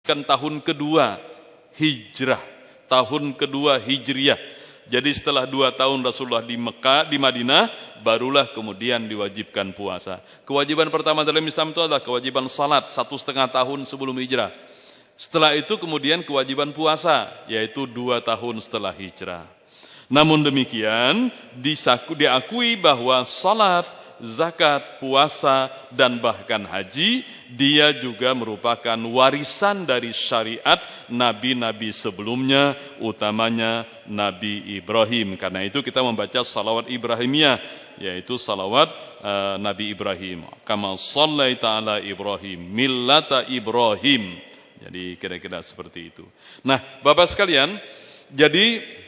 kan tahun kedua hijrah, tahun kedua hijriyah. Jadi setelah 2 tahun Rasulullah di Mekah, di Madinah, barulah kemudian diwajibkan puasa. Kewajiban pertama dalam Islam itu adalah kewajiban salat 1,5 tahun sebelum hijrah. Setelah itu kemudian kewajiban puasa, yaitu 2 tahun setelah hijrah. Namun demikian, diakui bahwa salat, zakat, puasa, dan bahkan haji, dia juga merupakan warisan dari syariat nabi-nabi sebelumnya, utamanya Nabi Ibrahim. Karena itu kita membaca salawat Ibrahimiyah, yaitu salawat Nabi Ibrahim. Kama shallaita ala Ibrahim, millata Ibrahim. Jadi kira-kira seperti itu. Nah, Bapak sekalian, jadi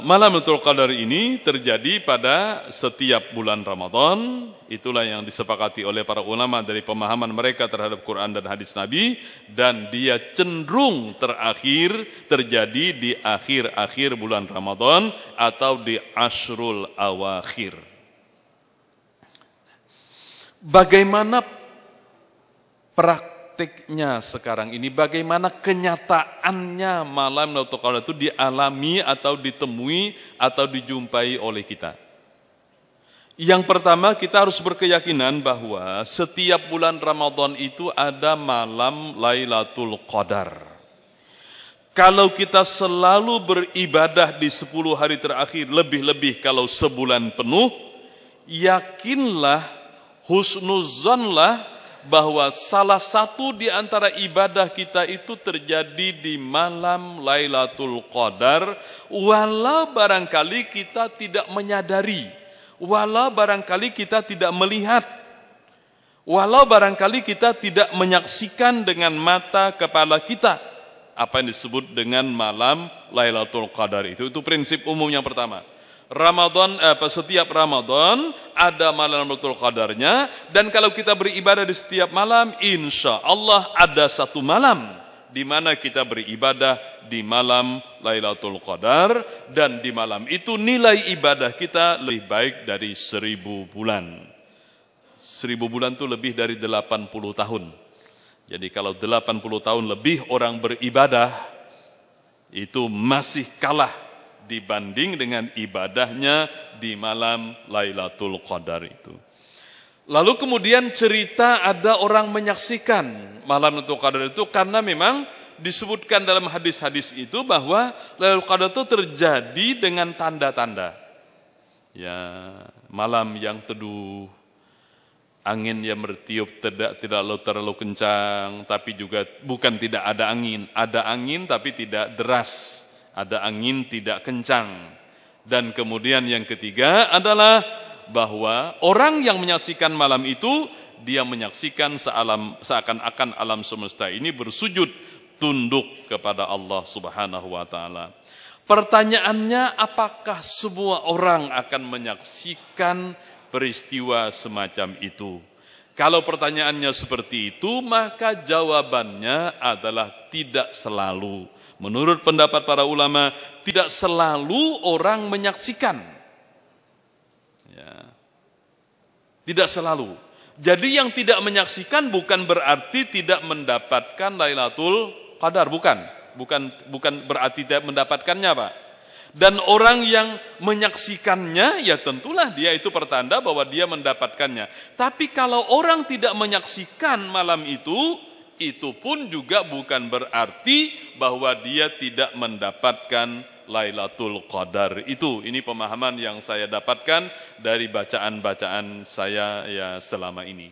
malam Lailatul Qadar ini terjadi pada setiap bulan Ramadan. Itulah yang disepakati oleh para ulama dari pemahaman mereka terhadap Quran dan hadis Nabi, dan dia cenderung terjadi di akhir-akhir bulan Ramadan atau di Ashrul Awakhir. Bagaimana praktiknya sekarang ini, bagaimana kenyataannya malam Lailatul Qadar itu dialami atau ditemui atau dijumpai oleh kita? Yang pertama, kita harus berkeyakinan bahwa setiap bulan Ramadan itu ada malam Lailatul Qadar. Kalau kita selalu beribadah di 10 hari terakhir, lebih-lebih kalau sebulan penuh, yakinlah, husnuzanlah, bahwa salah satu di antara ibadah kita itu terjadi di malam Lailatul Qadar, walau barangkali kita tidak menyadari, walau barangkali kita tidak melihat, walau barangkali kita tidak menyaksikan dengan mata kepala kita apa yang disebut dengan malam Lailatul Qadar itu. Itu prinsip umum yang pertama. Setiap Ramadan ada malam Lailatul Qadarnya, dan kalau kita beribadah di setiap malam, insya Allah ada satu malam di mana kita beribadah di malam Lailatul Qadar, dan di malam itu nilai ibadah kita lebih baik dari 1000 bulan. 1000 bulan itu lebih dari 80 tahun. Jadi kalau 80 tahun lebih orang beribadah, itu masih kalah dibanding dengan ibadahnya di malam Lailatul Qadar itu. Lalu kemudian cerita ada orang menyaksikan malam Lailatul Qadar itu, karena memang disebutkan dalam hadis-hadis itu bahwa Lailatul Qadar itu terjadi dengan tanda-tanda. Ya, malam yang teduh, angin yang bertiup tidak terlalu kencang, tapi juga bukan tidak ada angin tapi tidak deras. Ada angin tidak kencang. Dan kemudian yang ketiga adalah bahwa orang yang menyaksikan malam itu, dia menyaksikan seakan-akan alam semesta ini bersujud tunduk kepada Allah Subhanahu wa taala. Pertanyaannya, apakah semua orang akan menyaksikan peristiwa semacam itu? Kalau pertanyaannya seperti itu, maka jawabannya adalah tidak selalu. Menurut pendapat para ulama, tidak selalu orang menyaksikan. Ya. Tidak selalu. Jadi yang tidak menyaksikan bukan berarti tidak mendapatkan Lailatul Qadar. Bukan berarti tidak mendapatkannya, Pak. Dan orang yang menyaksikannya, ya tentulah dia itu pertanda bahwa dia mendapatkannya. Tapi kalau orang tidak menyaksikan malam itu pun juga bukan berarti bahwa dia tidak mendapatkan Lailatul Qadar itu. Ini pemahaman yang saya dapatkan dari bacaan-bacaan saya ya selama ini.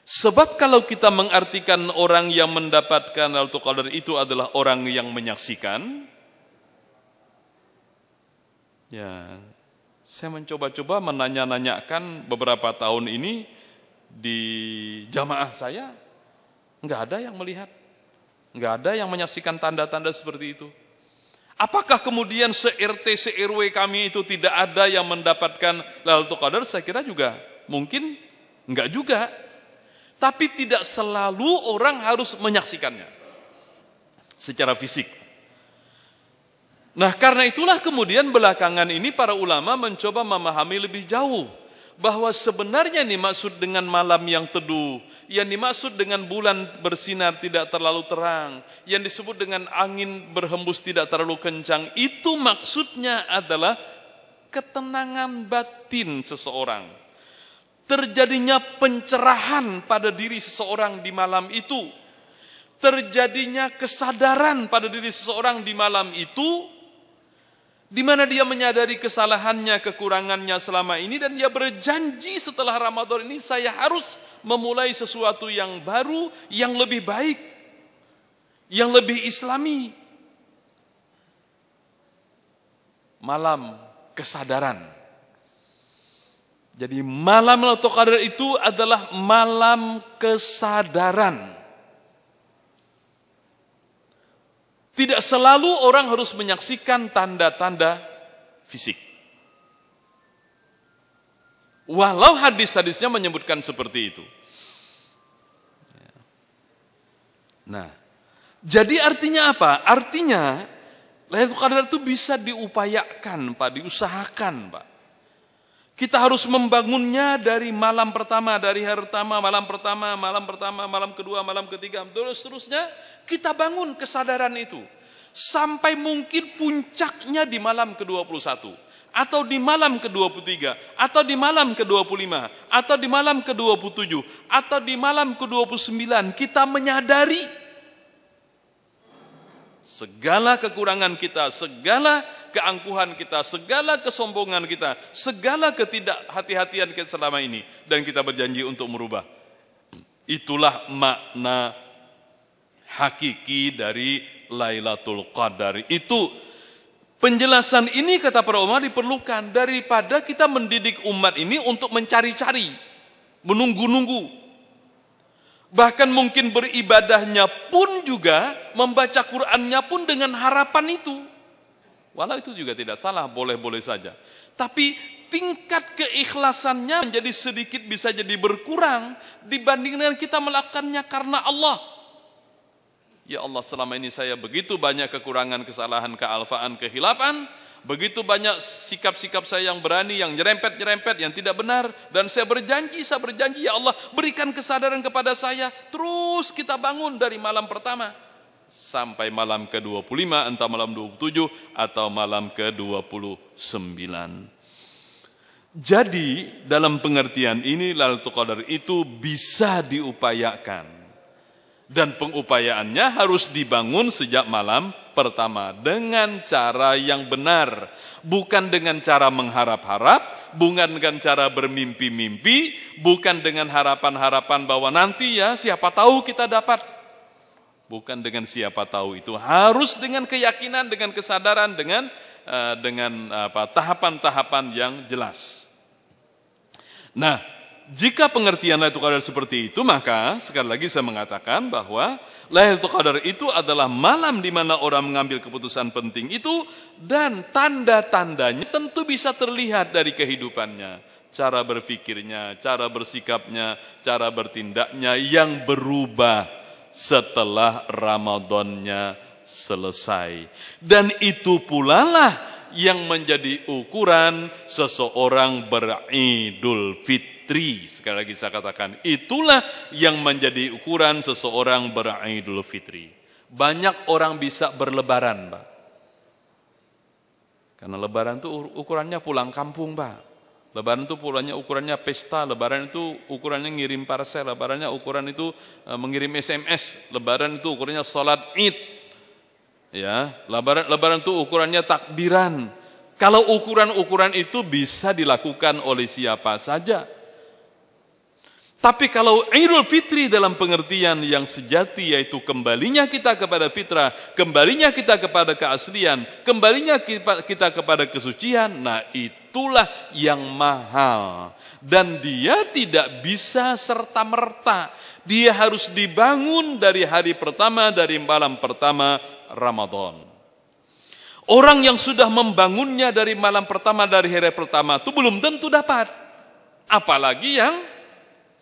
Sebab kalau kita mengartikan orang yang mendapatkan Lailatul Qadar itu adalah orang yang menyaksikan, ya, saya mencoba-coba menanya-nanyakan beberapa tahun ini di jamaah saya. Enggak ada yang melihat. Enggak ada yang menyaksikan tanda-tanda seperti itu. Apakah kemudian se-RT, se-RW kami itu tidak ada yang mendapatkan Lailatul Qadar? Saya kira juga mungkin enggak juga. Tapi tidak selalu orang harus menyaksikannya secara fisik. Nah, karena itulah kemudian belakangan ini para ulama mencoba memahami lebih jauh bahwa sebenarnya yang dimaksud dengan malam yang teduh, yang dimaksud dengan bulan bersinar tidak terlalu terang, yang disebut dengan angin berhembus tidak terlalu kencang, itu maksudnya adalah ketenangan batin seseorang. Terjadinya pencerahan pada diri seseorang di malam itu. Terjadinya kesadaran pada diri seseorang di malam itu, di mana dia menyadari kesalahannya, kekurangannya selama ini, dan dia berjanji setelah Ramadan ini saya harus memulai sesuatu yang baru, yang lebih baik, yang lebih islami. Malam kesadaran. Jadi malam Lailatul Qadar itu adalah malam kesadaran. Tidak selalu orang harus menyaksikan tanda-tanda fisik. Walau hadis-hadisnya menyebutkan seperti itu. Nah, jadi artinya apa? Artinya Lailatul Qadar itu bisa diupayakan, Pak, diusahakan, Pak. Kita harus membangunnya dari malam pertama, dari hari pertama, malam kedua, malam ketiga, terus seterusnya. Kita bangun kesadaran itu. Sampai mungkin puncaknya di malam ke-21. Atau di malam ke-23. Atau di malam ke-25. Atau di malam ke-27. Atau di malam ke-29. Kita menyadari segala kekurangan kita, segala keangkuhan kita, segala kesombongan kita, segala ketidakhati-hatian kita selama ini, dan kita berjanji untuk merubah. Itulah makna hakiki dari Lailatul Qadar. Itu penjelasan ini kata para ulama diperlukan daripada kita mendidik umat ini untuk mencari-cari, menunggu-nunggu. Bahkan mungkin beribadahnya pun juga, membaca Qur'annya pun dengan harapan itu. Walau itu juga tidak salah, boleh-boleh saja. Tapi tingkat keikhlasannya menjadi sedikit bisa jadi berkurang dibanding dengan kita melakukannya karena Allah. Ya Allah, selama ini saya begitu banyak kekurangan, kesalahan, kealfaan, kehilafan. Begitu banyak sikap-sikap saya yang berani, yang nyerempet-nyerempet, yang tidak benar. Dan saya berjanji ya Allah, berikan kesadaran kepada saya. Terus kita bangun dari malam pertama sampai malam ke-25, entah malam 27 atau malam ke-29. Jadi dalam pengertian ini Lailatul Qadar itu bisa diupayakan. Dan pengupayaannya harus dibangun sejak malam pertama dengan cara yang benar, bukan dengan cara mengharap-harap, bukan dengan cara bermimpi-mimpi, bukan dengan harapan-harapan bahwa nanti ya siapa tahu kita dapat. Bukan dengan siapa tahu, itu harus dengan keyakinan, dengan kesadaran, dengan tahapan-tahapan yang jelas. Nah, jika pengertian Lailatul Qadar seperti itu, maka sekali lagi saya mengatakan bahwa Lailatul Qadar itu adalah malam di mana orang mengambil keputusan penting itu, dan tanda-tandanya tentu bisa terlihat dari kehidupannya, cara berpikirnya, cara bersikapnya, cara bertindaknya yang berubah setelah Ramadannya selesai. Dan itu pula lah yang menjadi ukuran seseorang beridul fitri. Sekali lagi saya katakan, itulah yang menjadi ukuran seseorang beridul fitri. Banyak orang bisa berlebaran, Pak. Karena lebaran itu ukurannya pulang kampung, Pak. Lebaran itu ukurannya pesta, lebaran itu ukurannya ngirim parcel, lebarannya ukuran itu mengirim SMS, lebaran itu ukurannya salat Id. Ya, lebaran itu ukurannya takbiran. Kalau ukuran-ukuran itu bisa dilakukan oleh siapa saja. Tapi kalau Idul Fitri dalam pengertian yang sejati, yaitu kembalinya kita kepada fitrah, kembalinya kita kepada keaslian, kembalinya kita kepada kesucian, nah itulah yang mahal. Dan dia tidak bisa serta-merta. Dia harus dibangun dari hari pertama, dari malam pertama Ramadan. Orang yang sudah membangunnya dari malam pertama, dari hari pertama itu belum tentu dapat. Apalagi yang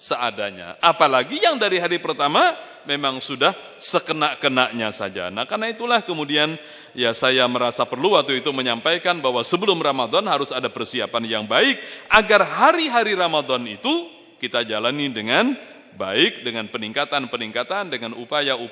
seadanya. Apalagi yang dari hari pertama memang sudah sekena-kenanya saja. Nah, karena itulah kemudian ya saya merasa perlu waktu itu menyampaikan bahwa sebelum Ramadan harus ada persiapan yang baik agar hari-hari Ramadan itu kita jalani dengan baik, dengan peningkatan-peningkatan, dengan upaya-upaya